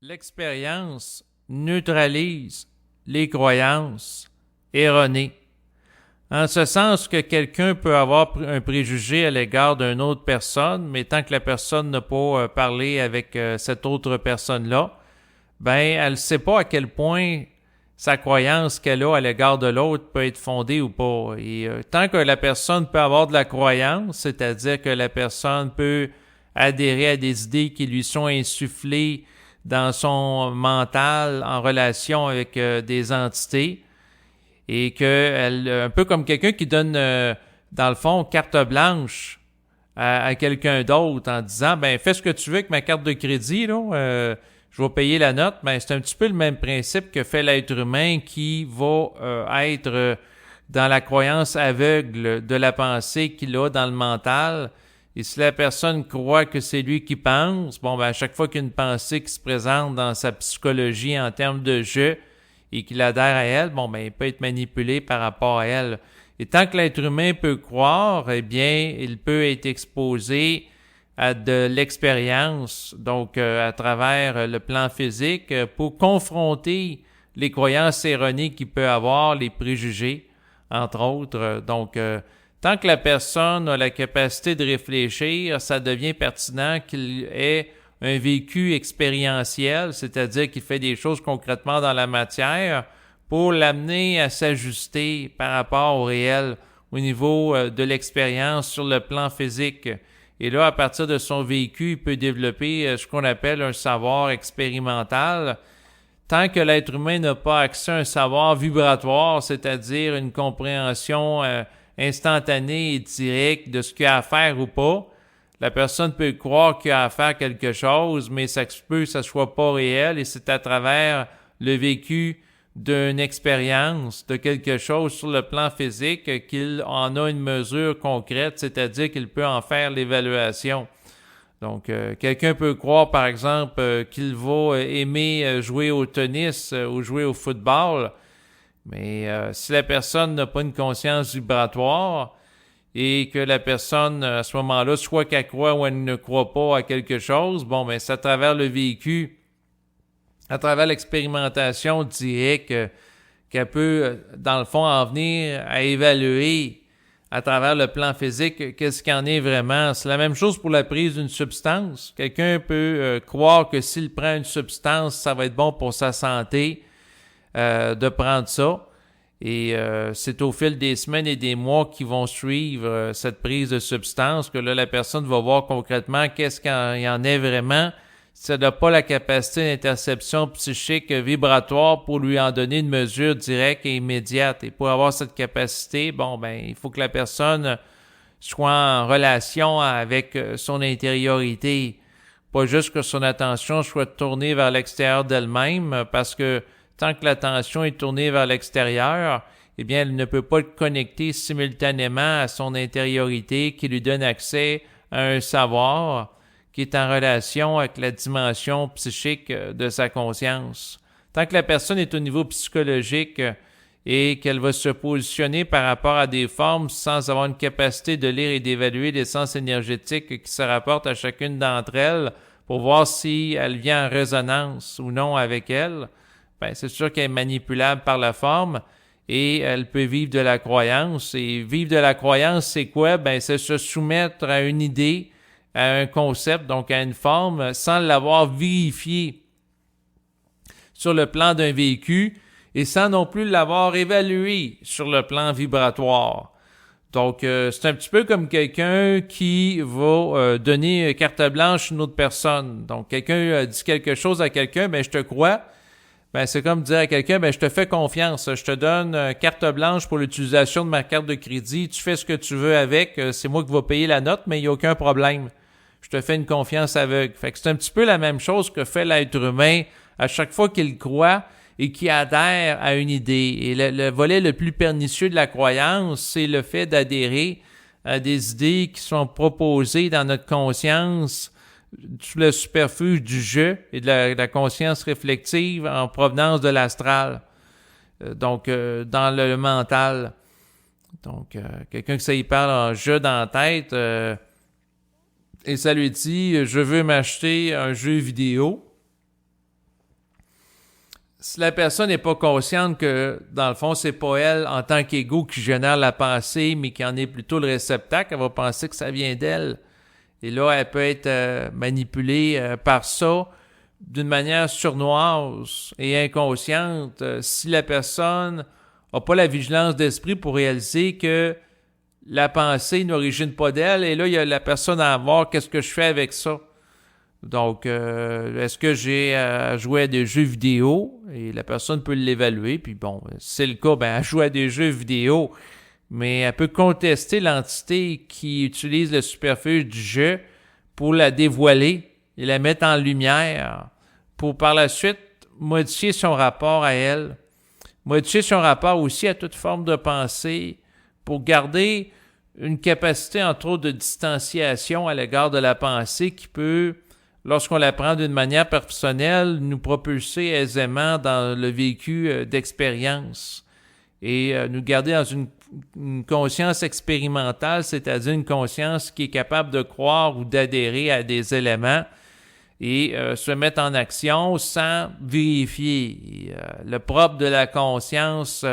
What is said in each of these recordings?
L'expérience neutralise les croyances erronées. En ce sens que quelqu'un peut avoir un préjugé à l'égard d'une autre personne, mais tant que la personne n'a pas parlé avec cette autre personne-là, ben elle ne sait pas à quel point sa croyance qu'elle a à l'égard de l'autre peut être fondée ou pas. Et tant que la personne peut avoir de la croyance, c'est-à-dire que la personne peut adhérer à des idées qui lui sont insufflées dans son mental en relation avec des entités, et qu'elle, un peu comme quelqu'un qui donne, dans le fond, carte blanche à quelqu'un d'autre en disant, ben fais ce que tu veux avec ma carte de crédit, là, je vais payer la note. Ben c'est un petit peu le même principe que fait l'être humain qui va être dans la croyance aveugle de la pensée qu'il a dans le mental. Et si la personne croit que c'est lui qui pense, bon, ben à chaque fois qu'il y a une pensée qui se présente dans sa psychologie en termes de jeu et qu'il adhère à elle, bon, ben il peut être manipulé par rapport à elle. Et tant que l'être humain peut croire, eh bien, il peut être exposé à de l'expérience, donc à travers le plan physique, pour confronter les croyances erronées qu'il peut avoir, les préjugés, entre autres. Donc, tant que la personne a la capacité de réfléchir, ça devient pertinent qu'il ait un vécu expérientiel, c'est-à-dire qu'il fait des choses concrètement dans la matière pour l'amener à s'ajuster par rapport au réel, au niveau de l'expérience sur le plan physique. Et là, à partir de son vécu, il peut développer ce qu'on appelle un savoir expérimental. Tant que l'être humain n'a pas accès à un savoir vibratoire, c'est-à-dire une compréhension instantanée et directe de ce qu'il y a à faire ou pas, la personne peut croire qu'il y a à faire quelque chose, mais ça se peut que ça ne soit pas réel, et c'est à travers le vécu d'une expérience, de quelque chose sur le plan physique, qu'il en a une mesure concrète, c'est-à-dire qu'il peut en faire l'évaluation. Donc, quelqu'un peut croire, par exemple, qu'il va aimer jouer au tennis ou jouer au football, mais si la personne n'a pas une conscience vibratoire et que la personne, à ce moment-là, soit qu'elle croit ou elle ne croit pas à quelque chose, bon, ben c'est à travers le vécu, à travers l'expérimentation directe, qu'elle peut, dans le fond, en venir à évaluer à travers le plan physique qu'est-ce qu'il en est vraiment. C'est la même chose pour la prise d'une substance. Quelqu'un peut croire que s'il prend une substance, ça va être bon pour sa santé de prendre ça. Et c'est au fil des semaines et des mois qui vont suivre cette prise de substance que là, la personne va voir concrètement qu'est-ce qu'il y en est vraiment. Ça n'a pas la capacité d'interception psychique vibratoire pour lui en donner une mesure directe et immédiate. Et pour avoir cette capacité, bon, ben, il faut que la personne soit en relation avec son intériorité. Pas juste que son attention soit tournée vers l'extérieur d'elle-même, parce que tant que l'attention est tournée vers l'extérieur, eh bien, elle ne peut pas être connectée simultanément à son intériorité qui lui donne accès à un savoir qui est en relation avec la dimension psychique de sa conscience. Tant que la personne est au niveau psychologique et qu'elle va se positionner par rapport à des formes sans avoir une capacité de lire et d'évaluer l'essence énergétique qui se rapporte à chacune d'entre elles pour voir si elle vient en résonance ou non avec elle, ben c'est sûr qu'elle est manipulable par la forme et elle peut vivre de la croyance. Et vivre de la croyance, c'est quoi? Ben c'est se soumettre à une idée, à un concept, donc à une forme, sans l'avoir vérifié sur le plan d'un vécu et sans non plus l'avoir évalué sur le plan vibratoire. Donc, c'est un petit peu comme quelqu'un qui va donner carte blanche à une autre personne. Donc, quelqu'un dit quelque chose à quelqu'un, ben je te crois. Ben, c'est comme dire à quelqu'un, ben je te fais confiance, je te donne carte blanche pour l'utilisation de ma carte de crédit, tu fais ce que tu veux avec, c'est moi qui vais payer la note, mais il n'y a aucun problème. Je te fais une confiance aveugle. Fait que c'est un petit peu la même chose que fait l'être humain à chaque fois qu'il croit et qu'il adhère à une idée. Et le volet le plus pernicieux de la croyance, c'est le fait d'adhérer à des idées qui sont proposées dans notre conscience sous le superfuge du jeu et de la conscience réflexive en provenance de l'astral. Donc, dans le mental. Donc, quelqu'un que ça y parle en jeu dans la tête, et ça lui dit « Je veux m'acheter un jeu vidéo ». si la personne n'est pas consciente que, dans le fond, c'est pas elle, en tant qu'ego, qui génère la pensée, mais qui en est plutôt le réceptacle, elle va penser que ça vient d'elle. Et là, elle peut être manipulée par ça d'une manière sournoise et inconsciente si la personne n'a pas la vigilance d'esprit pour réaliser que la pensée n'origine pas d'elle. Et là, il y a la personne à voir qu'est-ce que je fais avec ça. Donc, est-ce que j'ai joué à des jeux vidéo? Et la personne peut l'évaluer. Puis bon, si c'est le cas, ben, elle joue à des jeux vidéo. Mais elle peut contester l'entité qui utilise le superfuge du jeu pour la dévoiler et la mettre en lumière pour par la suite modifier son rapport à elle, modifier son rapport aussi à toute forme de pensée pour garder une capacité entre autres de distanciation à l'égard de la pensée qui peut, lorsqu'on la prend d'une manière personnelle, nous propulser aisément dans le vécu d'expérience et nous garder dans une conscience expérimentale, c'est-à-dire une conscience qui est capable de croire ou d'adhérer à des éléments et se mettre en action sans vérifier. Le propre de la conscience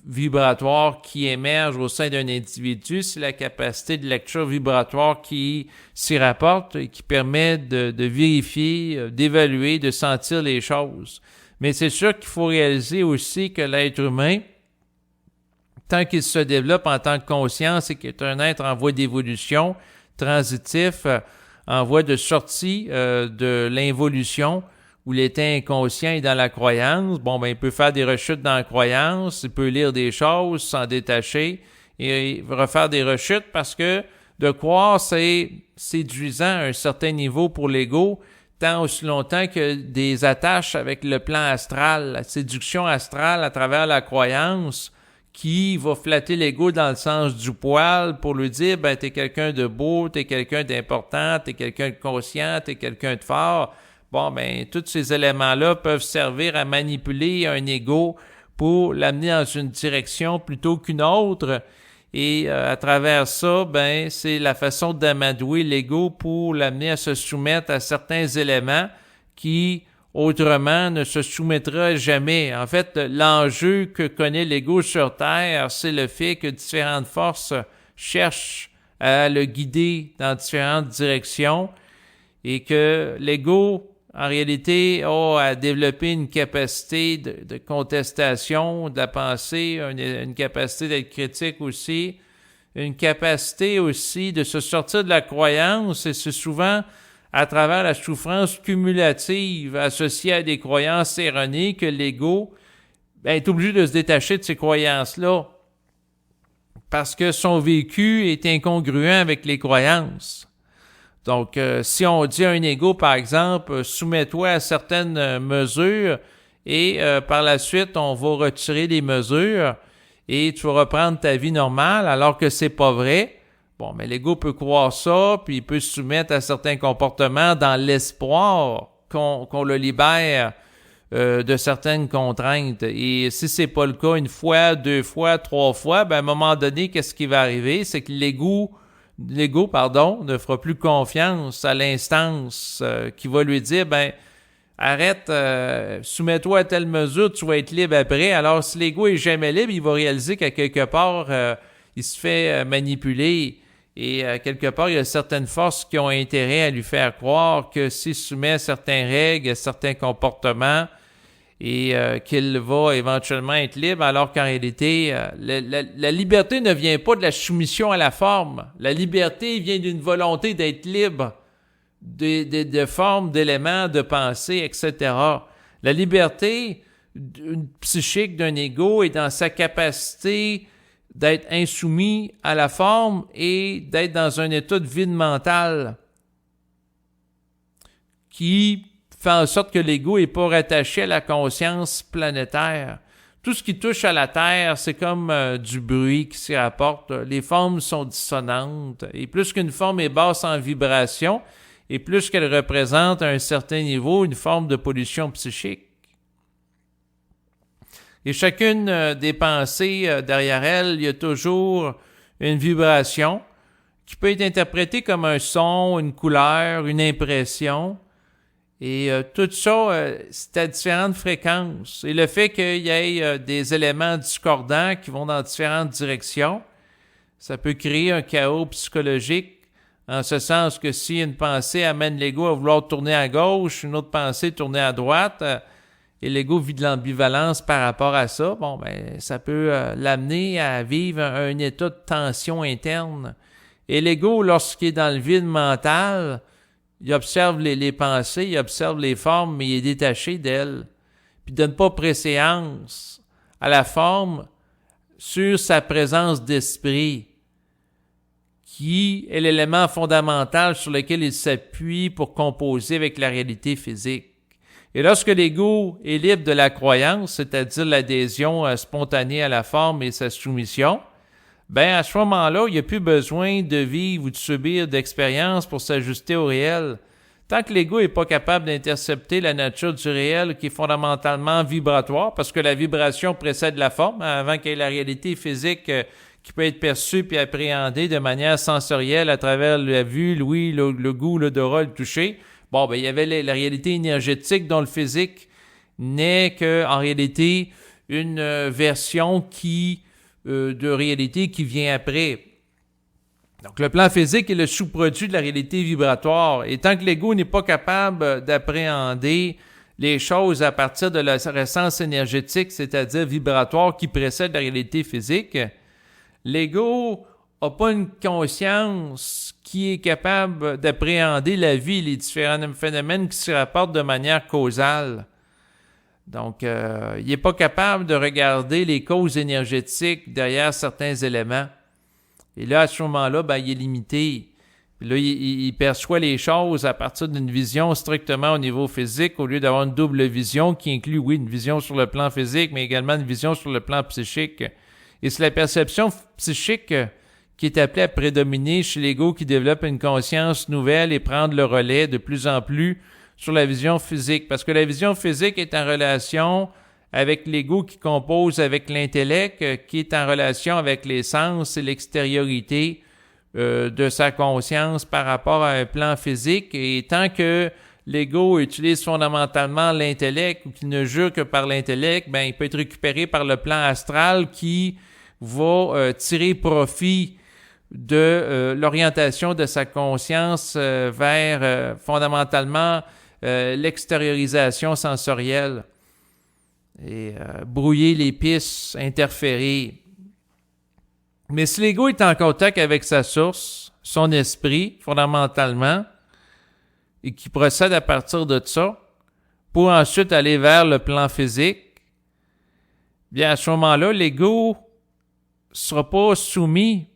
vibratoire qui émerge au sein d'un individu, c'est la capacité de lecture vibratoire qui s'y rapporte et qui permet de vérifier, d'évaluer, de sentir les choses. Mais c'est sûr qu'il faut réaliser aussi que l'être humain, tant qu'il se développe en tant que conscience et qu'il est un être en voie d'évolution, transitif, en voie de sortie de l'involution, où l'état inconscient est dans la croyance, bon, ben, il peut faire des rechutes dans la croyance, il peut lire des choses, s'en détacher et refaire des rechutes parce que de croire, c'est séduisant à un certain niveau pour l'ego, tant aussi longtemps que des attaches avec le plan astral, la séduction astrale à travers la croyance, qui va flatter l'ego dans le sens du poil pour lui dire, ben, t'es quelqu'un de beau, t'es quelqu'un d'important, t'es quelqu'un de conscient, t'es quelqu'un de fort. Bon, ben, tous ces éléments-là peuvent servir à manipuler un ego pour l'amener dans une direction plutôt qu'une autre. Et à travers ça, ben, c'est la façon d'amadouer l'ego pour l'amener à se soumettre à certains éléments qui autrement ne se soumettra jamais. En fait, l'enjeu que connaît l'ego sur Terre, c'est le fait que différentes forces cherchent à le guider dans différentes directions et que l'ego, en réalité, a développé une capacité de contestation de la pensée, une capacité d'être critique aussi, une capacité aussi de se sortir de la croyance, et c'est souvent à travers la souffrance cumulative associée à des croyances erronées que l'ego est obligé de se détacher de ces croyances-là parce que son vécu est incongruent avec les croyances. Donc, si on dit à un ego, par exemple, soumets-toi à certaines mesures et par la suite, on va retirer les mesures et tu vas reprendre ta vie normale alors que c'est pas vrai. Bon, mais l'ego peut croire ça, puis il peut se soumettre à certains comportements dans l'espoir qu'on le libère de certaines contraintes. Et si c'est pas le cas une fois, deux fois, trois fois, ben à un moment donné, qu'est-ce qui va arriver? C'est que l'ego, ne fera plus confiance à l'instance qui va lui dire, ben arrête, soumets-toi à telle mesure, tu vas être libre après. Alors, si l'ego est jamais libre, il va réaliser qu'à quelque part, il se fait manipuler. Et quelque part, il y a certaines forces qui ont intérêt à lui faire croire que s'il soumet à certaines règles, à certains comportements, et qu'il va éventuellement être libre, alors qu'en réalité, la liberté ne vient pas de la soumission à la forme. La liberté vient d'une volonté d'être libre de formes, d'éléments, de pensée, etc. La liberté psychique d'un ego est dans sa capacité d'être insoumis à la forme et d'être dans un état de vide mental qui fait en sorte que l'ego n'est pas rattaché à la conscience planétaire. Tout ce qui touche à la Terre, c'est comme du bruit qui s'y rapporte. Les formes sont dissonantes et plus qu'une forme est basse en vibration et plus qu'elle représente à un certain niveau une forme de pollution psychique. Et chacune des pensées, derrière elle, il y a toujours une vibration qui peut être interprétée comme un son, une couleur, une impression. Et tout ça, c'est à différentes fréquences. Et le fait qu'il y ait des éléments discordants qui vont dans différentes directions, ça peut créer un chaos psychologique, en ce sens que si une pensée amène l'ego à vouloir tourner à gauche, une autre pensée tourner à droite, et l'ego vit de l'ambivalence par rapport à ça, bon, ben, ça peut l'amener à vivre un état de tension interne. Et l'ego, lorsqu'il est dans le vide mental, il observe les pensées, il observe les formes, mais il est détaché d'elles. Puis il ne donne pas préséance à la forme sur sa présence d'esprit, qui est l'élément fondamental sur lequel il s'appuie pour composer avec la réalité physique. Et lorsque l'ego est libre de la croyance, c'est-à-dire l'adhésion spontanée à la forme et sa soumission, ben à ce moment-là, il n'y a plus besoin de vivre ou de subir d'expériences pour s'ajuster au réel. Tant que l'ego n'est pas capable d'intercepter la nature du réel qui est fondamentalement vibratoire, parce que la vibration précède la forme, avant qu'il y ait la réalité physique qui peut être perçue puis appréhendée de manière sensorielle à travers la vue, l'ouïe, le goût, l'odorat, le toucher. Bon, ben il y avait la réalité énergétique dont le physique n'est qu'en réalité une version de réalité qui vient après. Donc, le plan physique est le sous-produit de la réalité vibratoire. Et tant que l'ego n'est pas capable d'appréhender les choses à partir de la essence énergétique, c'est-à-dire vibratoire, qui précède la réalité physique, l'ego n'a pas une conscience qui est capable d'appréhender la vie et les différents phénomènes qui se rapportent de manière causale. Donc, il n'est pas capable de regarder les causes énergétiques derrière certains éléments. Et là, à ce moment-là, ben, il est limité. Puis là, il perçoit les choses à partir d'une vision strictement au niveau physique, au lieu d'avoir une double vision qui inclut, oui, une vision sur le plan physique, mais également une vision sur le plan psychique. Et c'est la perception psychique qui est appelée à prédominer chez l'ego qui développe une conscience nouvelle et prendre le relais de plus en plus sur la vision physique. Parce que la vision physique est en relation avec l'ego qui compose avec l'intellect, qui est en relation avec les sens et l'extériorité de sa conscience par rapport à un plan physique. Et tant que l'ego utilise fondamentalement l'intellect ou qu'il ne jure que par l'intellect, ben il peut être récupéré par le plan astral qui va tirer profit de l'orientation de sa conscience vers fondamentalement l'extériorisation sensorielle et brouiller les pistes, interférer. Mais si l'ego est en contact avec sa source, son esprit, fondamentalement, et qui procède à partir de ça, pour ensuite aller vers le plan physique, bien à ce moment-là, l'ego ne sera pas soumis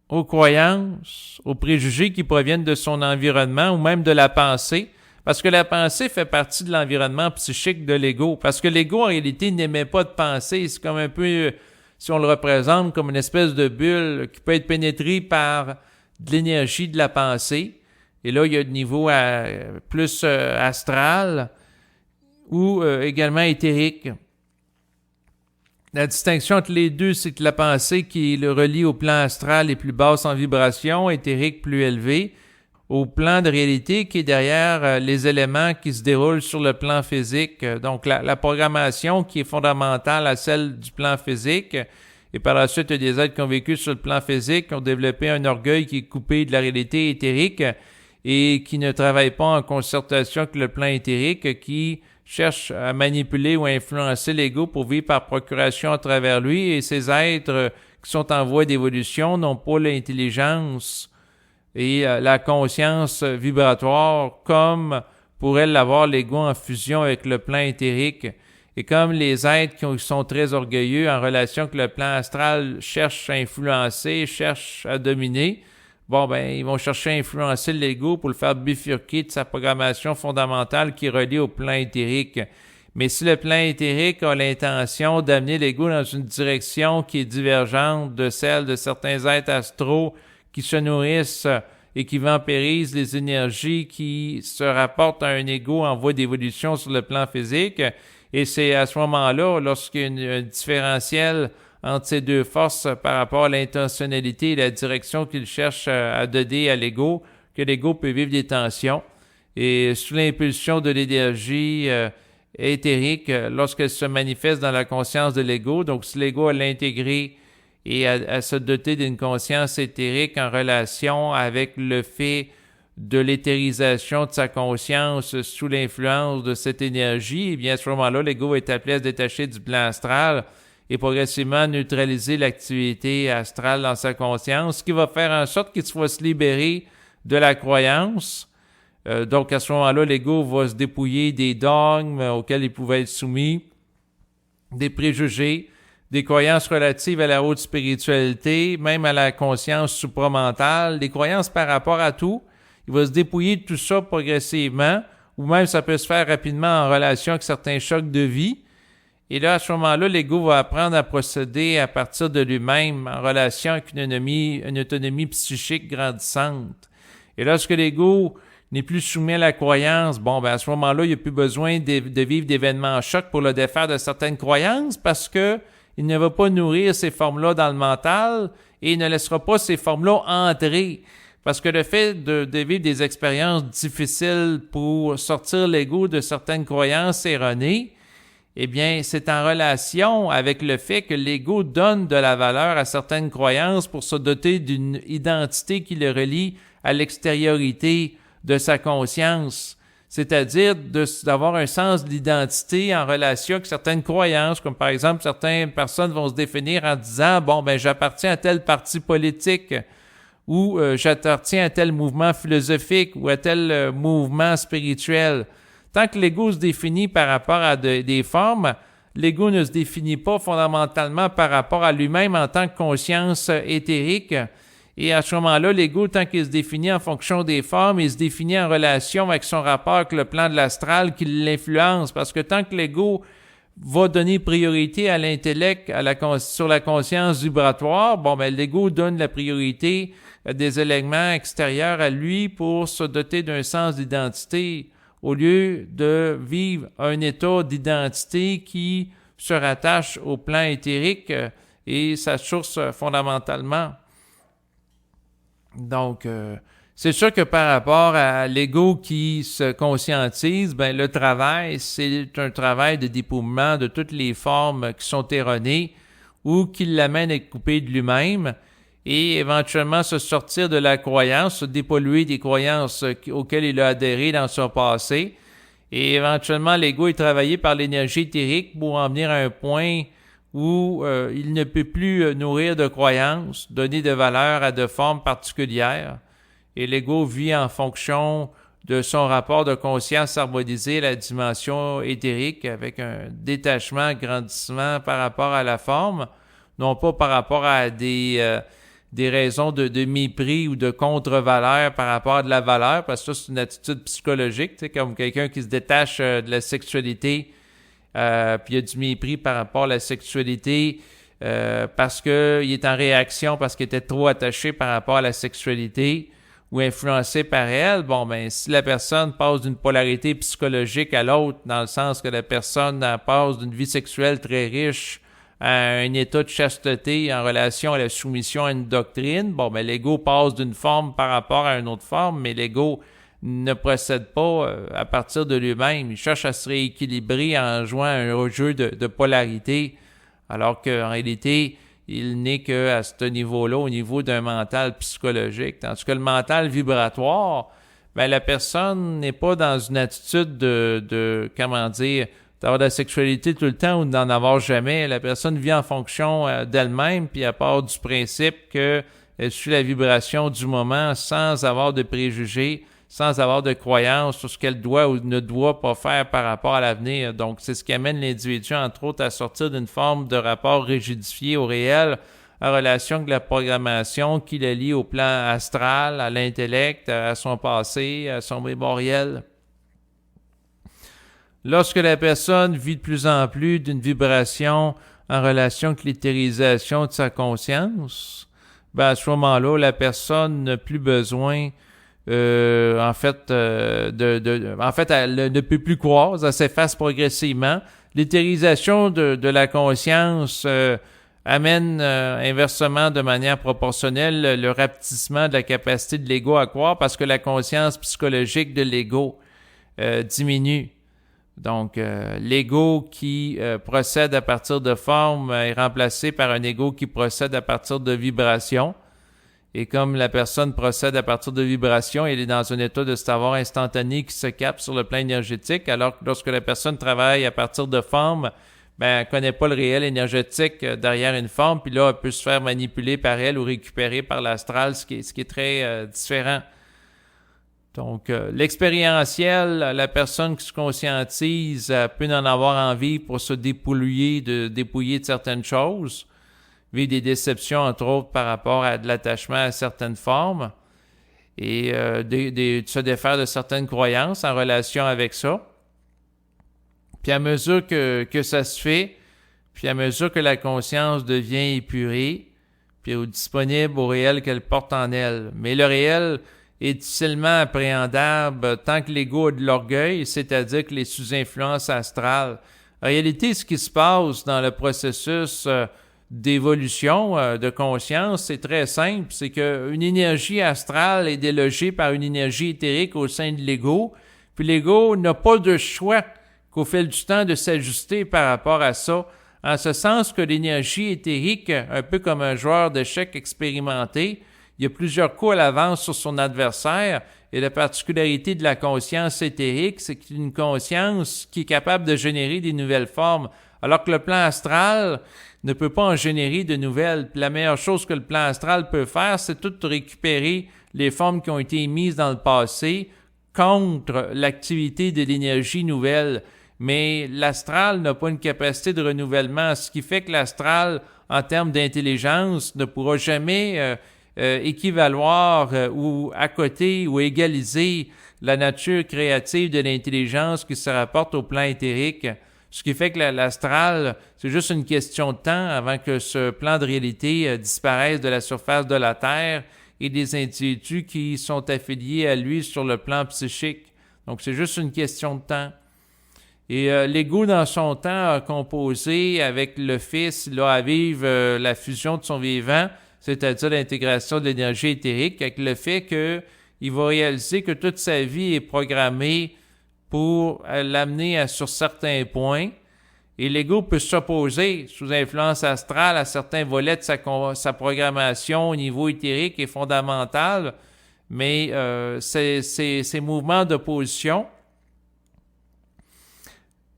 aux croyances, aux préjugés qui proviennent de son environnement ou même de la pensée, parce que la pensée fait partie de l'environnement psychique de l'ego. Parce que l'ego, en réalité, n'émet pas de pensée. C'est comme un peu, si on le représente comme une espèce de bulle qui peut être pénétrée par de l'énergie de la pensée. Et là, il y a le niveau plus astral ou également éthérique. La distinction entre les deux, c'est que la pensée qui le relie au plan astral est plus basse en vibration, éthérique plus élevée, au plan de réalité qui est derrière les éléments qui se déroulent sur le plan physique. Donc, la programmation qui est fondamentale à celle du plan physique. Et par la suite, il y a des êtres qui ont vécu sur le plan physique, qui ont développé un orgueil qui est coupé de la réalité éthérique et qui ne travaillent pas en concertation avec le plan éthérique, qui cherche à manipuler ou à influencer l'ego pour vivre par procuration à travers lui. Et ces êtres qui sont en voie d'évolution n'ont pas l'intelligence et la conscience vibratoire comme pourrait l'avoir l'ego en fusion avec le plan éthérique. Et comme les êtres qui sont très orgueilleux en relation avec le plan astral cherchent à influencer, cherchent à dominer, bon, ben, ils vont chercher à influencer l'ego pour le faire bifurquer de sa programmation fondamentale qui est reliée au plan éthérique. Mais si le plan éthérique a l'intention d'amener l'ego dans une direction qui est divergente de celle de certains êtres astraux qui se nourrissent et qui vampirisent les énergies qui se rapportent à un ego en voie d'évolution sur le plan physique, et c'est à ce moment-là, lorsqu'il y a un différentiel entre ces deux forces par rapport à l'intentionnalité et la direction qu'il cherche à donner à l'ego, que l'ego peut vivre des tensions. et sous l'impulsion de l'énergie éthérique lorsqu'elle se manifeste dans la conscience de l'ego. Donc, si l'ego l'a intégré et à se doter d'une conscience éthérique en relation avec le fait de l'éthérisation de sa conscience sous l'influence de cette énergie, eh bien à ce moment-là, l'ego est appelé à se détacher du plan astral et progressivement neutraliser l'activité astrale dans sa conscience, ce qui va faire en sorte qu'il va se libérer de la croyance. Donc à ce moment-là, l'ego va se dépouiller des dogmes auxquels il pouvait être soumis, des préjugés, des croyances relatives à la haute spiritualité, même à la conscience supramentale, des croyances par rapport à tout. Il va se dépouiller de tout ça progressivement, ou même ça peut se faire rapidement en relation avec certains chocs de vie. Et là, à ce moment-là, l'ego va apprendre à procéder à partir de lui-même en relation avec une autonomie psychique grandissante. Et lorsque l'ego n'est plus soumis à la croyance, à ce moment-là, il n'y a plus besoin de vivre d'événements chocs pour le défaire de certaines croyances parce que il ne va pas nourrir ces formes-là dans le mental et il ne laissera pas ces formes-là entrer. Parce que le fait de vivre des expériences difficiles pour sortir l'ego de certaines croyances erronées, eh bien, c'est en relation avec le fait que l'ego donne de la valeur à certaines croyances pour se doter d'une identité qui le relie à l'extériorité de sa conscience. C'est-à-dire d'avoir un sens de l'identité en relation avec certaines croyances, comme par exemple, certaines personnes vont se définir en disant « j'appartiens à tel parti politique » ou j'appartiens à tel mouvement philosophique ou à tel mouvement spirituel. Tant que l'ego se définit par rapport à des formes, l'ego ne se définit pas fondamentalement par rapport à lui-même en tant que conscience éthérique. Et à ce moment-là, l'ego, tant qu'il se définit en fonction des formes, il se définit en relation avec son rapport avec le plan de l'astral qui l'influence. Parce que tant que l'ego va donner priorité à l'intellect, sur la conscience vibratoire, l'ego donne la priorité à des éléments extérieurs à lui pour se doter d'un sens d'identité, au lieu de vivre un état d'identité qui se rattache au plan éthérique et sa source fondamentalement. Donc, c'est sûr que par rapport à l'ego qui se conscientise, le travail, c'est un travail de dépouillement de toutes les formes qui sont erronées ou qui l'amènent à être coupé de lui-même et éventuellement se sortir de la croyance, se dépolluer des croyances auxquelles il a adhéré dans son passé. Et éventuellement, l'ego est travaillé par l'énergie éthérique pour en venir à un point où il ne peut plus nourrir de croyances, donner de valeur à de formes particulières. Et l'ego vit en fonction de son rapport de conscience harmonisé à la dimension éthérique avec un détachement, un grandissement par rapport à la forme, non pas par rapport à des raisons de mépris ou de contre-valeur par rapport à de la valeur, parce que ça, c'est une attitude psychologique, tu sais, comme quelqu'un qui se détache de la sexualité, puis il y a du mépris par rapport à la sexualité parce qu'il est en réaction, parce qu'il était trop attaché par rapport à la sexualité ou influencé par elle. Si la personne passe d'une polarité psychologique à l'autre, dans le sens que la personne passe d'une vie sexuelle très riche à un état de chasteté en relation à la soumission à une doctrine, l'ego passe d'une forme par rapport à une autre forme, mais l'ego ne procède pas à partir de lui-même. Il cherche à se rééquilibrer en jouant un jeu de polarité, alors qu'en réalité, il n'est qu'à ce niveau-là, au niveau d'un mental psychologique. Tandis que le mental vibratoire, la personne n'est pas dans une attitude d'avoir de la sexualité tout le temps ou d'en avoir jamais. La personne vit en fonction d'elle-même, puis elle part du principe qu'elle suit la vibration du moment sans avoir de préjugés, sans avoir de croyances sur ce qu'elle doit ou ne doit pas faire par rapport à l'avenir. Donc, c'est ce qui amène l'individu, entre autres, à sortir d'une forme de rapport rigidifié au réel en relation avec la programmation qui le lie au plan astral, à l'intellect, à son passé, à son mémoriel. Lorsque la personne vit de plus en plus d'une vibration en relation avec l'éthérisation de sa conscience, à ce moment-là, la personne n'a plus besoin elle ne peut plus croire, ça s'efface progressivement. L'éthérisation de la conscience amène inversement de manière proportionnelle le rapetissement de la capacité de l'ego à croire parce que la conscience psychologique de l'ego diminue. Donc, l'ego qui procède à partir de formes est remplacé par un ego qui procède à partir de vibrations. Et comme la personne procède à partir de vibrations, elle est dans un état de savoir instantané qui se capte sur le plan énergétique, alors que lorsque la personne travaille à partir de formes, elle ne connaît pas le réel énergétique derrière une forme, puis là, elle peut se faire manipuler par elle ou récupérer par l'astral, ce qui est très différent. Donc, l'expérientiel, la personne qui se conscientise peut en avoir envie pour se dépouiller de certaines choses, vivre des déceptions, entre autres, par rapport à de l'attachement à certaines formes et de se défaire de certaines croyances en relation avec ça. Puis à mesure que ça se fait, puis à mesure que la conscience devient épurée, puis disponible au réel qu'elle porte en elle. Mais le réel est difficilement appréhendable tant que l'ego a de l'orgueil, c'est-à-dire que les sous-influences astrales. En réalité, ce qui se passe dans le processus d'évolution de conscience, c'est très simple, c'est qu'une énergie astrale est délogée par une énergie éthérique au sein de l'ego, puis l'ego n'a pas de choix qu'au fil du temps de s'ajuster par rapport à ça, en ce sens que l'énergie éthérique, un peu comme un joueur d'échecs expérimenté, il y a plusieurs coups à l'avance sur son adversaire, et la particularité de la conscience éthérique, c'est que c'est une conscience qui est capable de générer des nouvelles formes, alors que le plan astral ne peut pas en générer de nouvelles. Puis la meilleure chose que le plan astral peut faire, c'est tout récupérer les formes qui ont été émises dans le passé contre l'activité de l'énergie nouvelle. Mais l'astral n'a pas une capacité de renouvellement, ce qui fait que l'astral, en termes d'intelligence, ne pourra jamais équivaloir ou à côté ou égaliser la nature créative de l'intelligence qui se rapporte au plan éthérique. Ce qui fait que l'astral, c'est juste une question de temps avant que ce plan de réalité disparaisse de la surface de la Terre et des individus qui sont affiliés à lui sur le plan psychique. Donc, c'est juste une question de temps. Et l'ego, dans son temps, a composé avec le Fils, là, à vivre la fusion de son vivant, c'est-à-dire l'intégration de l'énergie éthérique, avec le fait qu'il va réaliser que toute sa vie est programmée pour l'amener sur certains points. Et l'ego peut s'opposer sous influence astrale à certains volets de sa programmation au niveau éthérique et fondamental, mais ces mouvements d'opposition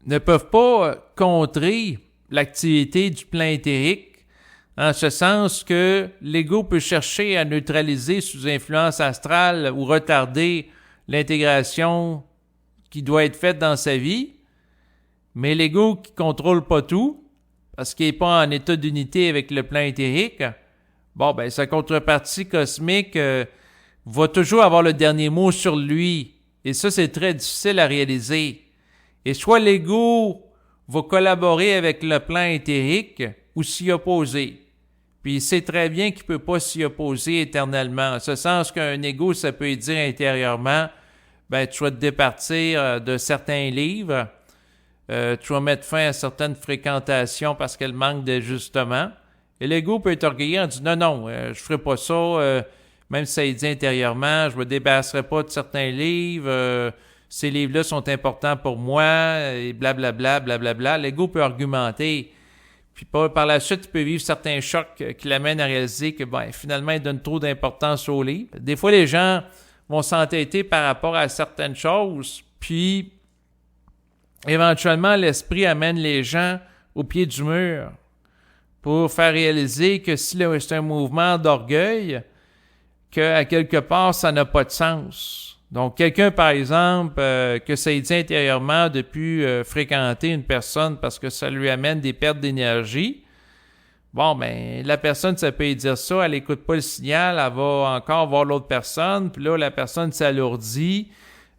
ne peuvent pas contrer l'activité du plan éthérique, en ce sens que l'ego peut chercher à neutraliser sous influence astrale ou retarder l'intégration qui doit être faite dans sa vie, mais l'ego qui contrôle pas tout, parce qu'il n'est pas en état d'unité avec le plan éthérique, sa contrepartie cosmique va toujours avoir le dernier mot sur lui. Et ça, c'est très difficile à réaliser. Et soit l'ego va collaborer avec le plan éthérique ou s'y opposer. Puis il sait très bien qu'il ne peut pas s'y opposer éternellement. En ce sens qu'un ego, ça peut dire intérieurement, tu vas te départir de certains livres, tu vas mettre fin à certaines fréquentations parce qu'elles manquent d'ajustement. Et l'ego peut être orgueilleux en disant non, je ne ferai pas ça, même si ça dit intérieurement, je ne me débarrasserai pas de certains livres, ces livres-là sont importants pour moi, et blablabla, blablabla. L'ego peut argumenter. Puis par la suite, il peut vivre certains chocs qui l'amènent à réaliser que finalement, il donne trop d'importance aux livres. Des fois, les gens vont s'entêter par rapport à certaines choses, puis éventuellement, l'esprit amène les gens au pied du mur pour faire réaliser que si c'est un mouvement d'orgueil, qu'à quelque part, ça n'a pas de sens. Donc, quelqu'un, par exemple, que ça dit intérieurement de plus fréquenter une personne parce que ça lui amène des pertes d'énergie, la personne, ça peut dire ça, elle n'écoute pas le signal, elle va encore voir l'autre personne, puis là, la personne s'alourdit,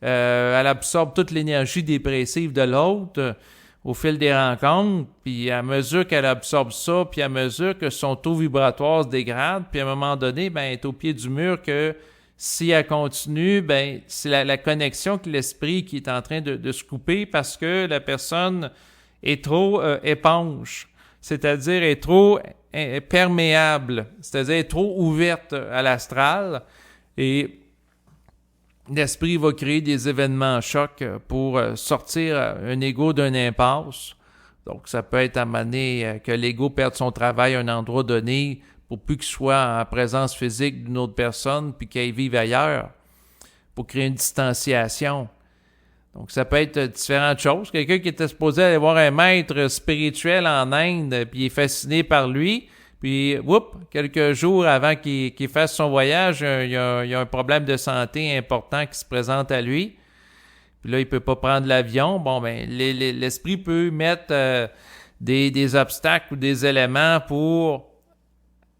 elle absorbe toute l'énergie dépressive de l'autre au fil des rencontres, puis à mesure qu'elle absorbe ça, puis à mesure que son taux vibratoire se dégrade, puis à un moment donné, elle est au pied du mur que si elle continue, c'est la connexion que l'esprit qui est en train de se couper parce que la personne est trop éponge. c'est-à-dire est trop perméable, c'est-à-dire est trop ouverte à l'astral, et l'esprit va créer des événements chocs pour sortir un ego d'une impasse. Donc, ça peut être amené que l'ego perde son travail à un endroit donné pour plus qu'il soit en présence physique d'une autre personne puis qu'il vive ailleurs, pour créer une distanciation. Donc, ça peut être différentes choses. Quelqu'un qui était supposé aller voir un maître spirituel en Inde, puis il est fasciné par lui, puis, quelques jours avant qu'il fasse son voyage, il y a un problème de santé important qui se présente à lui. Puis là, il peut pas prendre l'avion. Bon, ben, l'esprit peut mettre des obstacles ou des éléments pour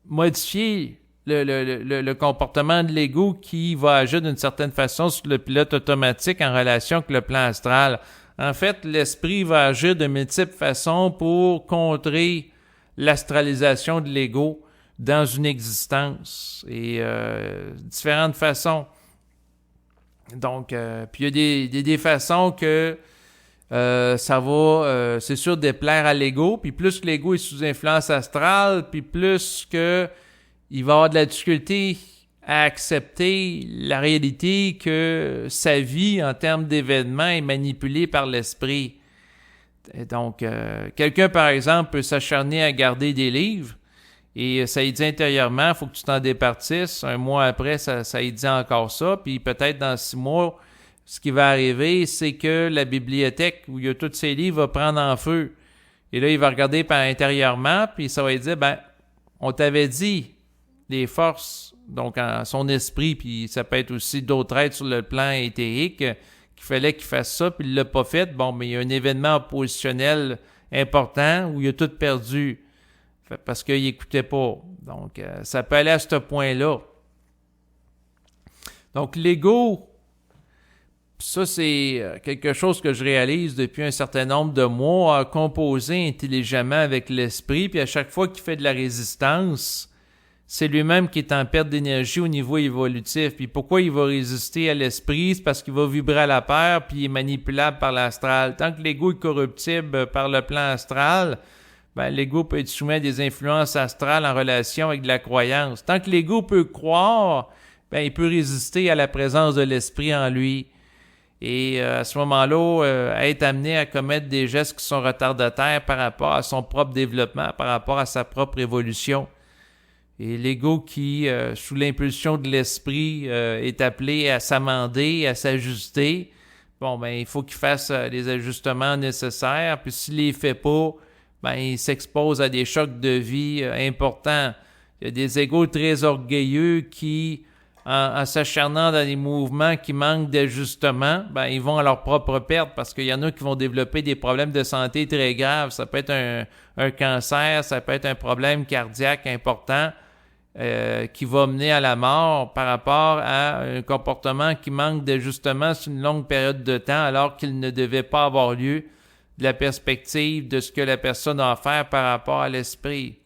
modifier le comportement de l'ego qui va agir d'une certaine façon sur le pilote automatique en relation avec le plan astral. En fait, l'esprit va agir de multiples façons pour contrer l'astralisation de l'ego dans une existence et différentes façons. Donc, puis il y a des façons que ça va, c'est sûr, déplaire à l'ego. Puis plus que l'ego est sous influence astrale, puis plus que il va avoir de la difficulté à accepter la réalité que sa vie, en termes d'événements, est manipulée par l'esprit. Et donc, quelqu'un, par exemple, peut s'acharner à garder des livres et ça lui dit intérieurement, il faut que tu t'en départisses. Un mois après, ça lui dit encore ça. Puis peut-être dans 6 mois, ce qui va arriver, c'est que la bibliothèque où il y a tous ces livres va prendre en feu. Et là, il va regarder par intérieurement, puis ça va lui dire, on t'avait dit les forces, donc en son esprit, puis ça peut être aussi d'autres êtres sur le plan éthérique, qu'il fallait qu'il fasse ça, puis il l'a pas fait. Bon, mais il y a un événement oppositionnel important où il a tout perdu parce qu'il n'écoutait pas. Donc, ça peut aller à ce point-là. Donc, l'ego, ça, c'est quelque chose que je réalise depuis un certain nombre de mois, à composer intelligemment avec l'esprit, puis à chaque fois qu'il fait de la résistance, c'est lui-même qui est en perte d'énergie au niveau évolutif. Puis pourquoi il va résister à l'esprit? C'est parce qu'il va vibrer à la paire, puis il est manipulable par l'astral. Tant que l'ego est corruptible par le plan astral, l'ego peut être soumis à des influences astrales en relation avec de la croyance. Tant que l'ego peut croire, il peut résister à la présence de l'esprit en lui. Et à ce moment-là, être amené à commettre des gestes qui sont retardataires par rapport à son propre développement, par rapport à sa propre évolution. Et l'ego qui, sous l'impulsion de l'esprit, est appelé à s'amender, à s'ajuster, il faut qu'il fasse les ajustements nécessaires. Puis s'il ne les fait pas, il s'expose à des chocs de vie importants. Il y a des égos très orgueilleux qui, en s'acharnant dans des mouvements qui manquent d'ajustement, ils vont à leur propre perte parce qu'il y en a qui vont développer des problèmes de santé très graves. Ça peut être un cancer, ça peut être un problème cardiaque important qui va mener à la mort par rapport à un comportement qui manque d'ajustement sur une longue période de temps alors qu'il ne devait pas avoir lieu de la perspective de ce que la personne a à faire par rapport à l'esprit.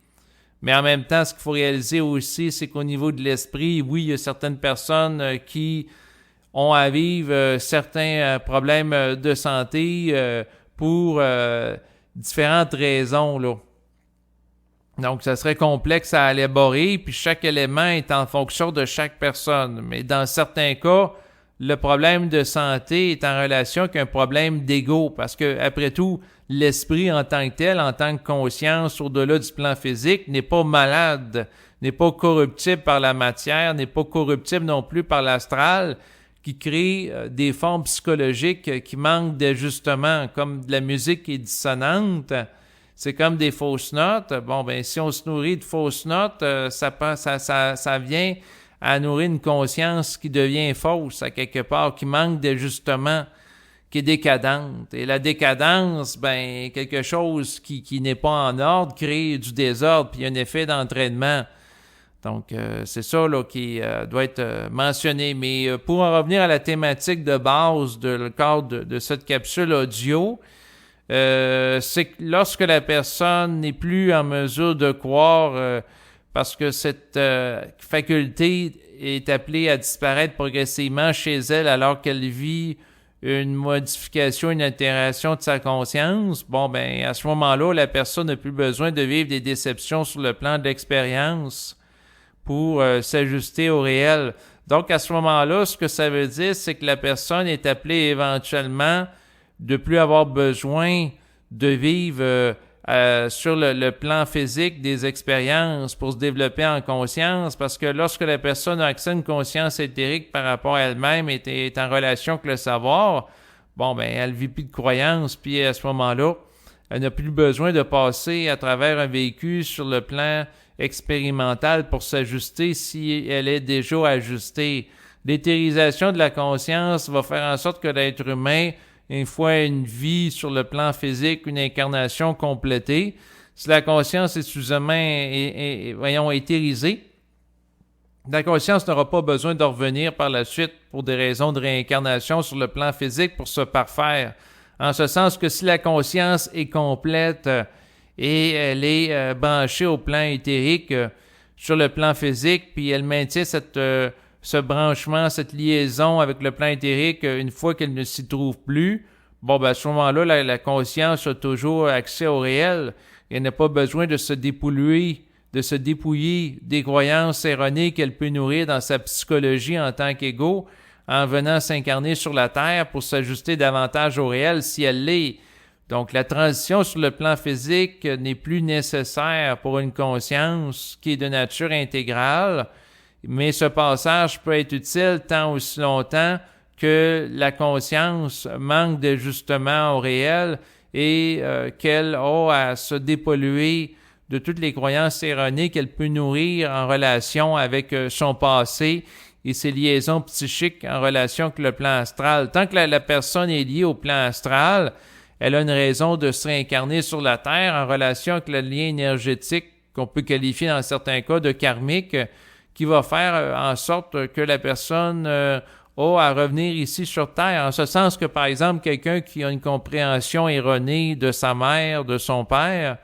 Mais en même temps, ce qu'il faut réaliser aussi, c'est qu'au niveau de l'esprit, oui, il y a certaines personnes qui ont à vivre certains problèmes de santé pour différentes raisons, là. Donc, ça serait complexe à élaborer, puis chaque élément est en fonction de chaque personne. Mais dans certains cas, le problème de santé est en relation avec un problème d'ego, parce que, après tout, l'esprit en tant que tel, en tant que conscience au-delà du plan physique, n'est pas malade, n'est pas corruptible par la matière, n'est pas corruptible non plus par l'astral, qui crée des formes psychologiques qui manquent d'ajustement, comme de la musique qui est dissonante. C'est comme des fausses notes. Si on se nourrit de fausses notes, ça vient à nourrir une conscience qui devient fausse, à quelque part, qui manque d'ajustement, qui est décadente. Et la décadence, quelque chose qui n'est pas en ordre, crée du désordre, puis il y a un effet d'entraînement. Donc, c'est ça là, qui doit être mentionné. Mais pour en revenir à la thématique de base le cadre de cette capsule audio, c'est que lorsque la personne n'est plus en mesure de croire parce que cette faculté est appelée à disparaître progressivement chez elle alors qu'elle vit une modification, une altération de sa conscience, bon, ben, à ce moment-là, la personne n'a plus besoin de vivre des déceptions sur le plan de l'expérience pour s'ajuster au réel. Donc, à ce moment-là, ce que ça veut dire, c'est que la personne est appelée éventuellement de plus avoir besoin de vivre sur le plan physique des expériences pour se développer en conscience, parce que lorsque la personne a accès à une conscience éthérique par rapport à elle-même et est en relation avec le savoir, bon, ben, elle vit plus de croyances, puis à ce moment-là, elle n'a plus besoin de passer à travers un véhicule sur le plan expérimental pour s'ajuster si elle est déjà ajustée. L'éthérisation de la conscience va faire en sorte que l'être humain, une fois une vie sur le plan physique, une incarnation complétée, si la conscience est suffisamment éthérisée, la conscience n'aura pas besoin de revenir par la suite pour des raisons de réincarnation sur le plan physique pour se parfaire. En ce sens que si la conscience est complète et elle est branchée au plan éthérique sur le plan physique, puis elle maintient ce branchement, cette liaison avec le plan éthérique une fois qu'elle ne s'y trouve plus, bon, ben à ce moment-là, la conscience a toujours accès au réel. Elle n'a pas besoin de se dépouiller des croyances erronées qu'elle peut nourrir dans sa psychologie en tant qu'ego en venant s'incarner sur la Terre pour s'ajuster davantage au réel si elle l'est. Donc, la transition sur le plan physique n'est plus nécessaire pour une conscience qui est de nature intégrale, mais ce passage peut être utile tant aussi longtemps que la conscience manque d'ajustement au réel et qu'elle a à se dépolluer de toutes les croyances erronées qu'elle peut nourrir en relation avec son passé et ses liaisons psychiques en relation avec le plan astral. Tant que la personne est liée au plan astral, elle a une raison de se réincarner sur la Terre en relation avec le lien énergétique qu'on peut qualifier dans certains cas de karmique, qui va faire en sorte que la personne a à revenir ici sur Terre. En ce sens que, par exemple, quelqu'un qui a une compréhension erronée de sa mère, de son père,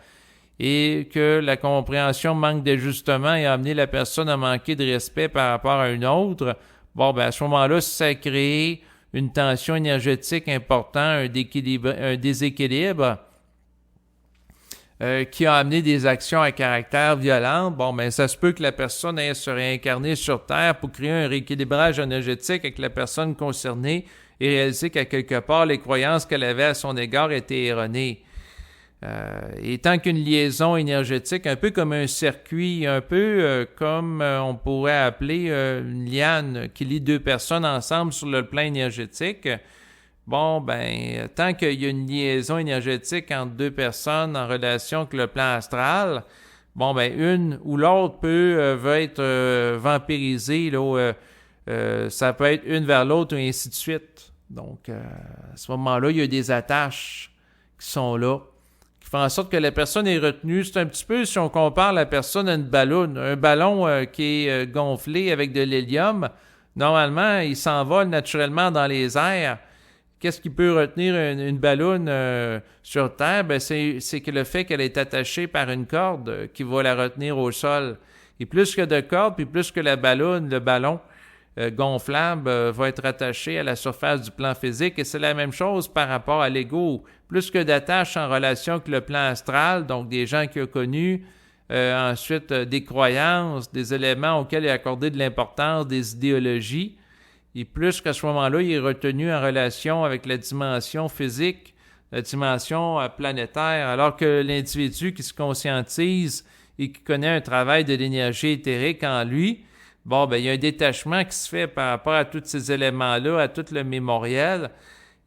et que la compréhension manque d'ajustement et a amené la personne à manquer de respect par rapport à une autre, bon, ben à ce moment-là, ça a créé une tension énergétique importante, un déséquilibre qui a amené des actions à caractère violent. Bon, ben ça se peut que la personne ait se réincarner sur Terre pour créer un rééquilibrage énergétique avec la personne concernée et réaliser qu'à quelque part, les croyances qu'elle avait à son égard étaient erronées. Et tant qu'une liaison énergétique, un peu comme un circuit, un peu comme on pourrait appeler une liane qui lie deux personnes ensemble sur le plan énergétique, bon, ben, tant qu'il y a une liaison énergétique entre deux personnes en relation avec le plan astral, bon, ben, une ou l'autre veut être vampirisée, là, ça peut être une vers l'autre et ainsi de suite. Donc, à ce moment-là, il y a des attaches qui sont là, qui font en sorte que la personne est retenue. C'est un petit peu, si on compare la personne à une ballon, un ballon qui est gonflé avec de l'hélium, normalement, il s'envole naturellement dans les airs. Qu'est-ce qui peut retenir une balloune sur Terre? Ben, c'est que le fait qu'elle est attachée par une corde qui va la retenir au sol. Et plus que de cordes, puis plus que le ballon gonflable va être attaché à la surface du plan physique. Et c'est la même chose par rapport à l'ego. Plus que d'attaches en relation avec le plan astral, donc des gens qui ont connu, ensuite des croyances, des éléments auxquels il a accordé de l'importance, des idéologies, et plus qu'à ce moment-là, il est retenu en relation avec la dimension physique, la dimension planétaire, alors que l'individu qui se conscientise et qui connaît un travail de l'énergie éthérique en lui, bon, ben il y a un détachement qui se fait par rapport à tous ces éléments-là, à tout le mémoriel,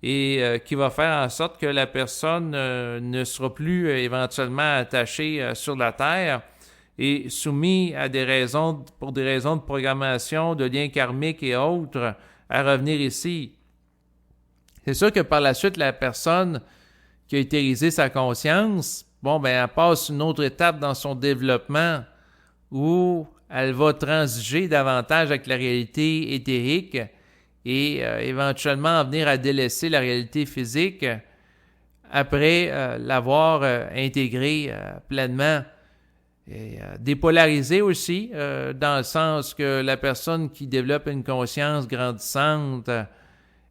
et qui va faire en sorte que la personne ne sera plus éventuellement attachée sur la Terre et soumis à pour des raisons de programmation, de liens karmiques et autres, à revenir ici. C'est sûr que par la suite, la personne qui a éthérisé sa conscience, bon, ben, elle passe une autre étape dans son développement où elle va transiger davantage avec la réalité éthérique et éventuellement en venir à délaisser la réalité physique après l'avoir intégrée pleinement. Et dépolarisé aussi, dans le sens que la personne qui développe une conscience grandissante,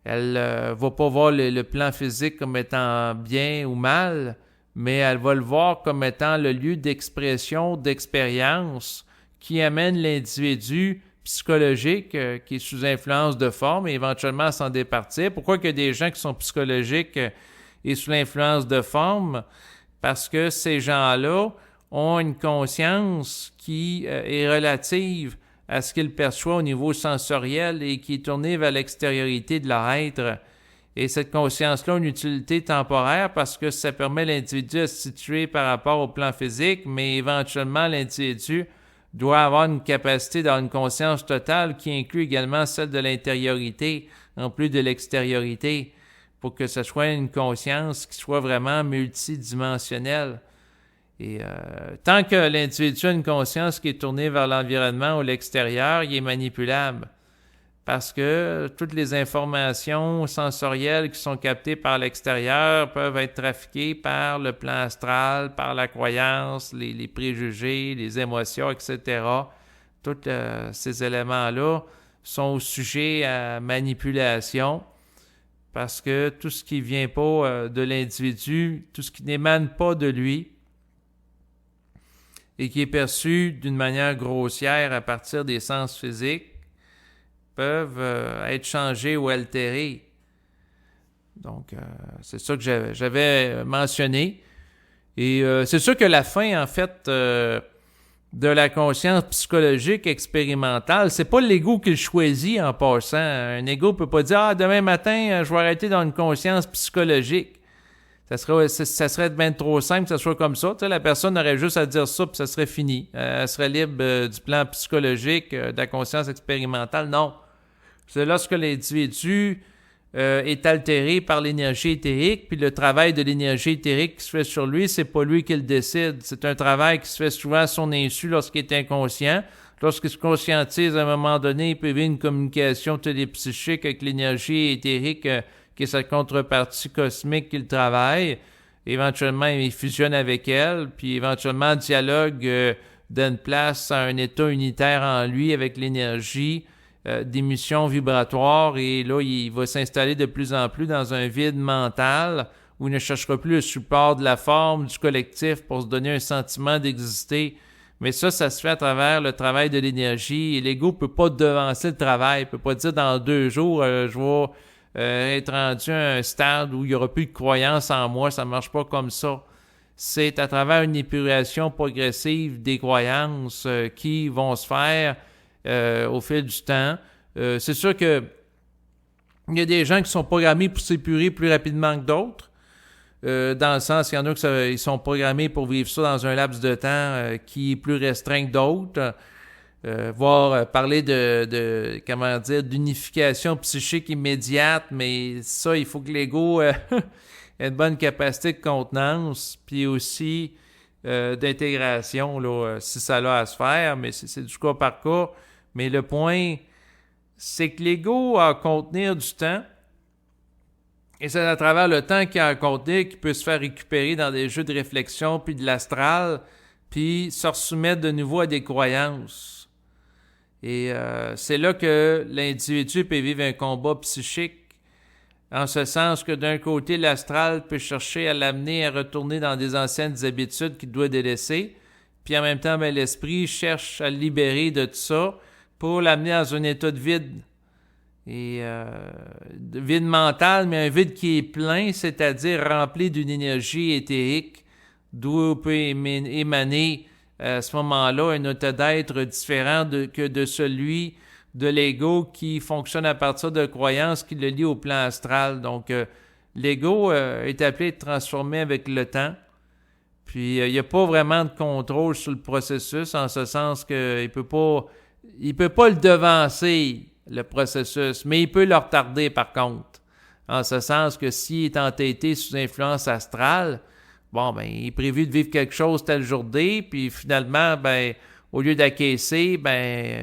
Elle va pas voir le plan physique comme étant bien ou mal, mais elle va le voir comme étant le lieu d'expression, d'expérience qui amène l'individu psychologique qui est sous influence de forme et éventuellement à s'en départir. Pourquoi il y a des gens qui sont psychologiques et sous l'influence de forme? Parce que ces gens-là ont une conscience qui est relative à ce qu'ils perçoivent au niveau sensoriel et qui est tournée vers l'extériorité de leur être. Et cette conscience-là a une utilité temporaire parce que ça permet à l'individu de se situer par rapport au plan physique, mais éventuellement l'individu doit avoir une capacité d'avoir une conscience totale qui inclut également celle de l'intériorité en plus de l'extériorité pour que ce soit une conscience qui soit vraiment multidimensionnelle. Et tant que l'individu a une conscience qui est tournée vers l'environnement ou l'extérieur, il est manipulable. Parce que toutes les informations sensorielles qui sont captées par l'extérieur peuvent être trafiquées par le plan astral, par la croyance, les préjugés, les émotions, etc. Tous ces éléments-là sont sujets à manipulation parce que tout ce qui ne vient pas de l'individu, tout ce qui n'émane pas de lui et qui est perçu d'une manière grossière à partir des sens physiques, peuvent être changés ou altérés. Donc, c'est ça que j'avais mentionné. Et c'est sûr que la fin, en fait, de la conscience psychologique expérimentale, c'est pas l'ego qui le choisit en passant. Un ego peut pas dire « Ah, demain matin, je vais arrêter dans une conscience psychologique. » Ça serait bien trop simple que ça soit comme ça. Tu sais, la personne aurait juste à dire ça, puis ça serait fini. Elle serait libre du plan psychologique, de la conscience expérimentale. Non. C'est lorsque l'individu est altéré par l'énergie éthérique, puis le travail de l'énergie éthérique qui se fait sur lui, c'est pas lui qui le décide. C'est un travail qui se fait souvent à son insu lorsqu'il est inconscient. Lorsqu'il se conscientise, à un moment donné, il peut vivre une communication télépsychique avec l'énergie éthérique qui est sa contrepartie cosmique qui le travaille. Éventuellement, il fusionne avec elle, puis éventuellement, le dialogue donne place à un état unitaire en lui avec l'énergie d'émission vibratoire, et là, il va s'installer de plus en plus dans un vide mental où il ne cherchera plus le support de la forme, du collectif pour se donner un sentiment d'exister. Mais ça se fait à travers le travail de l'énergie, et l'ego ne peut pas devancer le travail. Il ne peut pas dire dans 2 jours, je vais être rendu à un stade où il n'y aura plus de croyance en moi. Ça ne marche pas comme ça. C'est à travers une épuration progressive des croyances qui vont se faire au fil du temps. C'est sûr que il y a des gens qui sont programmés pour s'épurer plus rapidement que d'autres. Dans le sens qu'il y en a qui sont programmés pour vivre ça dans un laps de temps qui est plus restreint que d'autres. Voire parler d'unification psychique immédiate, mais ça, il faut que l'ego ait une bonne capacité de contenance, puis aussi d'intégration, là, si ça a à se faire, mais c'est du cas par cas. Mais le point, c'est que l'ego a à contenir du temps, et c'est à travers le temps qu'il a à contenir qu'il peut se faire récupérer dans des jeux de réflexion, puis de l'astral, puis se soumettre de nouveau à des croyances. Et c'est là que l'individu peut vivre un combat psychique, en ce sens que d'un côté, l'astral peut chercher à l'amener à retourner dans des anciennes habitudes qu'il doit délaisser, puis en même temps, l'esprit cherche à le libérer de tout ça pour l'amener dans un état de vide. Et de vide mental, mais un vide qui est plein, c'est-à-dire rempli d'une énergie éthérique, d'où peut émaner à ce moment-là un état d'être différent que de celui de l'ego qui fonctionne à partir de croyances qui le lient au plan astral. Donc, l'ego est appelé à être transformé avec le temps. Puis, il n'y a pas vraiment de contrôle sur le processus, en ce sens qu'il peut pas le devancer, le processus, mais il peut le retarder par contre. En ce sens que s'il est entêté sous influence astrale, il est prévu de vivre quelque chose telle journée, puis finalement, au lieu d'acquiescer,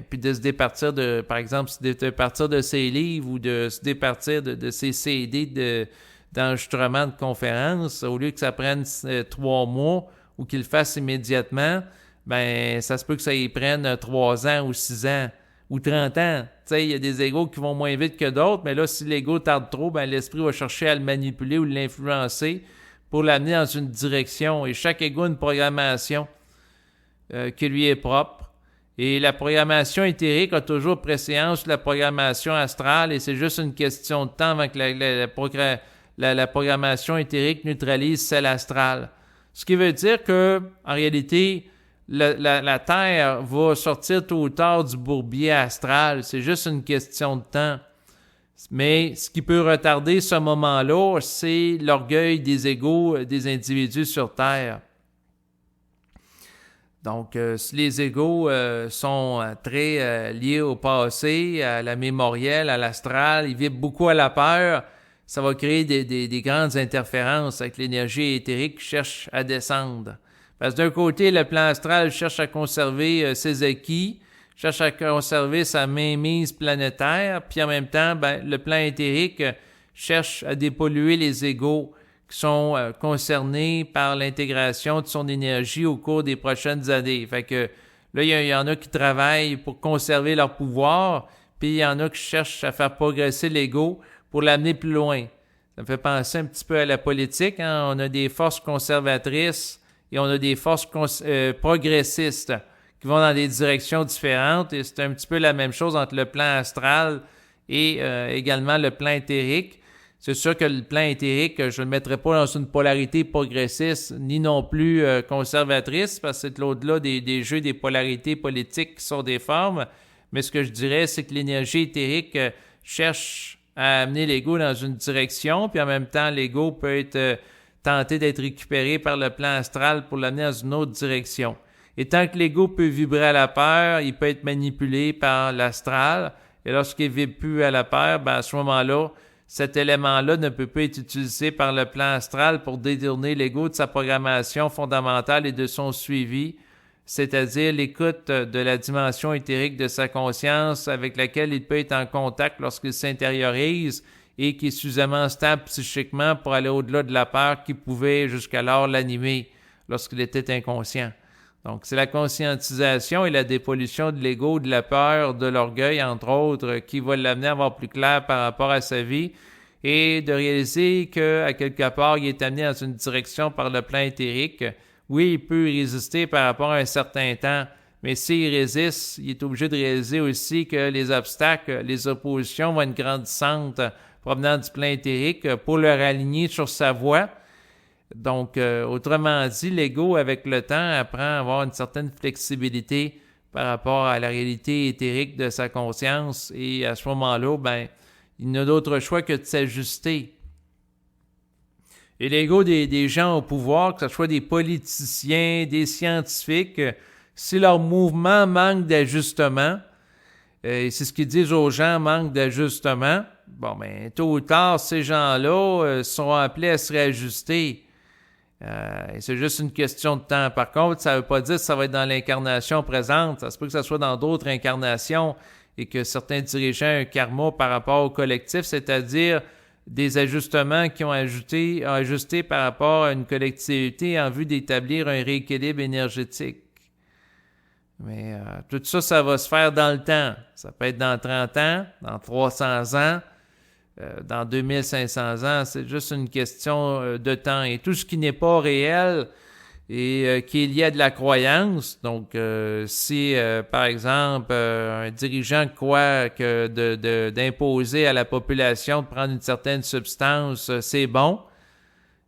puis de se départir par exemple, se départir de ses livres ou de se départir de ses CD d'enregistrement de conférences, au lieu que ça prenne 3 mois ou qu'il le fasse immédiatement, ça se peut que ça y prenne 3 ans ou 6 ans ou 30 ans. Tu sais, il y a des égos qui vont moins vite que d'autres, mais là, si l'ego tarde trop, ben, l'esprit va chercher à le manipuler ou l'influencer pour l'amener dans une direction. Et chaque égo a une programmation qui lui est propre. Et la programmation éthérique a toujours préséance sur la programmation astrale et c'est juste une question de temps avant que la programmation éthérique neutralise celle astrale. Ce qui veut dire que, en réalité, la Terre va sortir tôt ou tard du bourbier astral. C'est juste une question de temps. Mais ce qui peut retarder ce moment-là, c'est l'orgueil des égos des individus sur Terre. Donc, si les égos sont très liés au passé, à la mémorielle, à l'astral, ils vivent beaucoup à la peur, ça va créer des grandes interférences avec l'énergie éthérique qui cherche à descendre. Parce que d'un côté, le plan astral cherche à conserver ses acquis, cherche à conserver sa mainmise planétaire, puis en même temps, ben, le plan éthérique cherche à dépolluer les égos qui sont concernés par l'intégration de son énergie au cours des prochaines années. Fait que là, il y en a qui travaillent pour conserver leur pouvoir, puis il y en a qui cherchent à faire progresser l'ego pour l'amener plus loin. Ça me fait penser un petit peu à la politique. Hein? On a des forces conservatrices et on a des forces progressistes qui vont dans des directions différentes. Et c'est un petit peu la même chose entre le plan astral et également le plan éthérique. C'est sûr que le plan éthérique, je ne le mettrai pas dans une polarité progressiste ni non plus conservatrice, parce que c'est l'au-delà des jeux des polarités politiques qui sont des formes. Mais ce que je dirais, c'est que l'énergie éthérique cherche à amener l'ego dans une direction, puis en même temps, l'ego peut être tenté d'être récupéré par le plan astral pour l'amener dans une autre direction. Et tant que l'ego peut vibrer à la peur, il peut être manipulé par l'astral. Et lorsqu'il ne vibre plus à la peur, ben à ce moment-là, cet élément-là ne peut pas être utilisé par le plan astral pour détourner l'ego de sa programmation fondamentale et de son suivi, c'est-à-dire l'écoute de la dimension éthérique de sa conscience avec laquelle il peut être en contact lorsqu'il s'intériorise et qui est suffisamment stable psychiquement pour aller au-delà de la peur qui pouvait jusqu'alors l'animer lorsqu'il était inconscient. Donc, c'est la conscientisation et la dépollution de l'ego, de la peur, de l'orgueil, entre autres, qui va l'amener à voir plus clair par rapport à sa vie et de réaliser qu'à quelque part, il est amené dans une direction par le plan éthérique. Oui, il peut résister par rapport à un certain temps, mais s'il résiste, il est obligé de réaliser aussi que les obstacles, les oppositions vont être grandissantes provenant du plan éthérique pour le raligner sur sa voie. Donc, autrement dit, l'ego, avec le temps, apprend à avoir une certaine flexibilité par rapport à la réalité éthérique de sa conscience et à ce moment-là, ben, il n'a d'autre choix que de s'ajuster. Et l'ego des gens au pouvoir, que ce soit des politiciens, des scientifiques, si leur mouvement manque d'ajustement, et c'est ce qu'ils disent aux gens, manque d'ajustement, bon, ben, tôt ou tard, ces gens-là sont appelés à se réajuster. Et c'est juste une question de temps. Par contre, ça ne veut pas dire que ça va être dans l'incarnation présente. Ça se peut que ça soit dans d'autres incarnations et que certains dirigeants aient un karma par rapport au collectif, c'est-à-dire des ajustements qui ont ajusté par rapport à une collectivité en vue d'établir un rééquilibre énergétique. Mais tout ça, ça va se faire dans le temps. Ça peut être dans 30 ans, dans 300 ans, dans 2500 ans, c'est juste une question de temps. Et tout ce qui n'est pas réel et qui est lié à de la croyance, donc si, par exemple, un dirigeant croit que d'imposer à la population de prendre une certaine substance, c'est bon,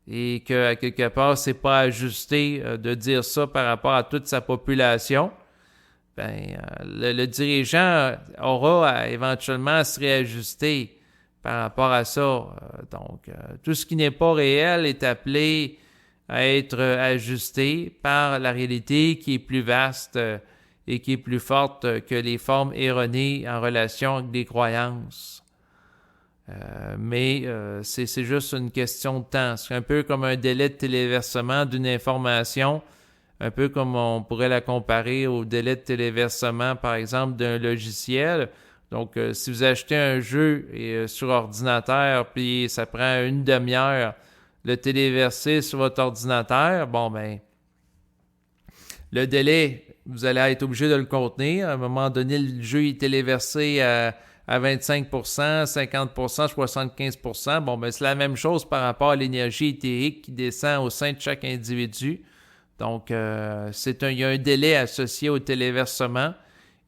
et qu'à quelque part, c'est pas ajusté de dire ça par rapport à toute sa population, ben, le dirigeant aura éventuellement à se réajuster par rapport à ça. Donc, tout ce qui n'est pas réel est appelé à être ajusté par la réalité qui est plus vaste et qui est plus forte que les formes erronées en relation avec des croyances. Mais c'est juste une question de temps. C'est un peu comme un délai de téléversement d'une information, un peu comme on pourrait la comparer au délai de téléversement, par exemple, d'un logiciel. Donc, si vous achetez un jeu sur ordinateur, puis ça prend une demi-heure, le téléverser sur votre ordinateur, bon, ben, le délai vous allez être obligé de le contenir. À un moment donné, le jeu est téléversé à 25%, 50%, 75%. Bon, ben c'est la même chose par rapport à l'énergie éthérique qui descend au sein de chaque individu. Donc, il y a un délai associé au téléversement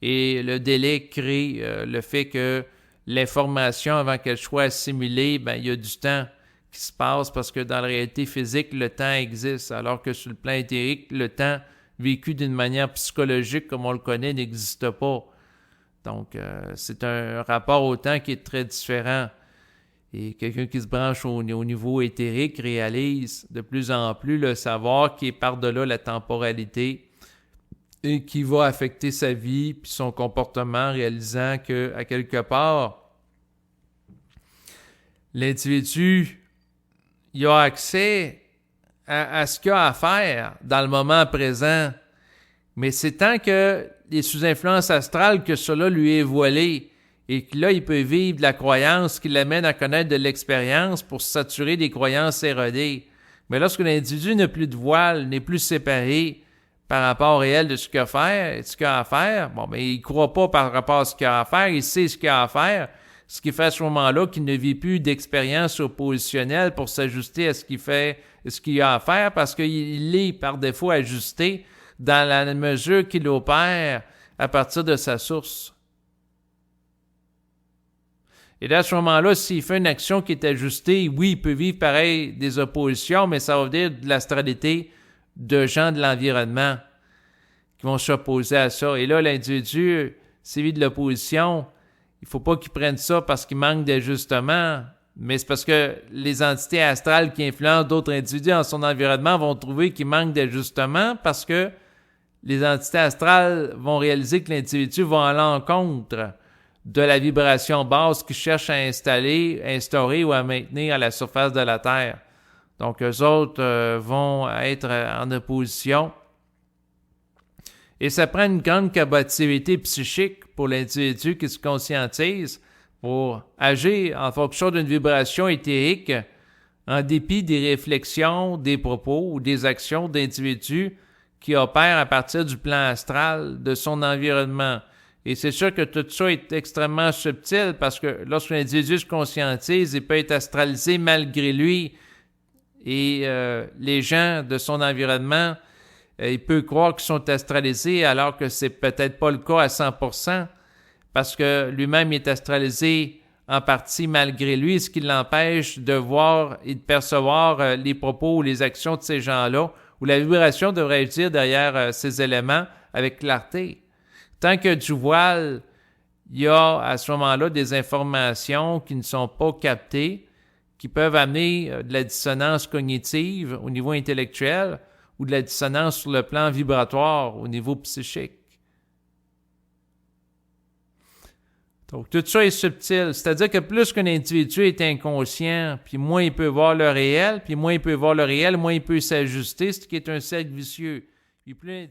et le délai crée le fait que l'information, avant qu'elle soit assimilée, ben, il y a du temps qui se passe parce que dans la réalité physique, le temps existe, alors que sur le plan éthérique, le temps vécu d'une manière psychologique comme on le connaît n'existe pas. Donc, c'est un rapport au temps qui est très différent. Et quelqu'un qui se branche au niveau éthérique réalise de plus en plus le savoir qui est par-delà la temporalité et qui va affecter sa vie puis son comportement, réalisant qu'à quelque part, l'individu il a accès à ce qu'il a à faire dans le moment présent. Mais c'est tant que les sous-influences astrales que cela lui est voilé et que là, il peut vivre de la croyance qui l'amène à connaître de l'expérience pour saturer des croyances érodées. Mais lorsque l'individu n'a plus de voile, n'est plus séparé par rapport au réel de ce qu'il a à faire, bon, mais il ne croit pas par rapport à ce qu'il a à faire, il sait ce qu'il a à faire, ce qui fait à ce moment-là qu'il ne vit plus d'expérience oppositionnelle pour s'ajuster à ce qu'il a à faire parce qu'il est par défaut ajusté dans la mesure qu'il opère à partir de sa source. Et là, à ce moment-là, s'il fait une action qui est ajustée, oui, il peut vivre pareil des oppositions, mais ça va venir de l'astralité de gens de l'environnement qui vont s'opposer à ça. Et là, l'individu, s'il vit de l'opposition, il ne faut pas qu'il prenne ça parce qu'il manque d'ajustement, mais c'est parce que les entités astrales qui influencent d'autres individus dans son environnement vont trouver qu'il manque d'ajustement parce que les entités astrales vont réaliser que l'individu va à l'encontre de la vibration basse qu'ils cherchent à instaurer ou à maintenir à la surface de la Terre. Donc, eux autres vont être en opposition. Et ça prend une grande capacité psychique pour l'individu qui se conscientise pour agir en fonction d'une vibration éthérique en dépit des réflexions, des propos ou des actions d'individus qui opèrent à partir du plan astral de son environnement. Et c'est sûr que tout ça est extrêmement subtil parce que lorsque l'individu se conscientise, il peut être astralisé malgré lui. Et les gens de son environnement, il peut croire qu'ils sont astralisés alors que c'est peut-être pas le cas à 100% parce que lui-même est astralisé en partie malgré lui, ce qui l'empêche de voir et de percevoir les propos ou les actions de ces gens-là, où la vibration devrait agir derrière ces éléments avec clarté. Tant que du voile, il y a à ce moment-là des informations qui ne sont pas captées, qui peuvent amener de la dissonance cognitive au niveau intellectuel ou de la dissonance sur le plan vibratoire au niveau psychique. Donc, tout ça est subtil. C'est-à-dire que plus qu'un individu est inconscient, puis moins il peut voir le réel, puis moins il peut voir le réel, moins il peut s'ajuster, ce qui est un cercle vicieux. Puis plus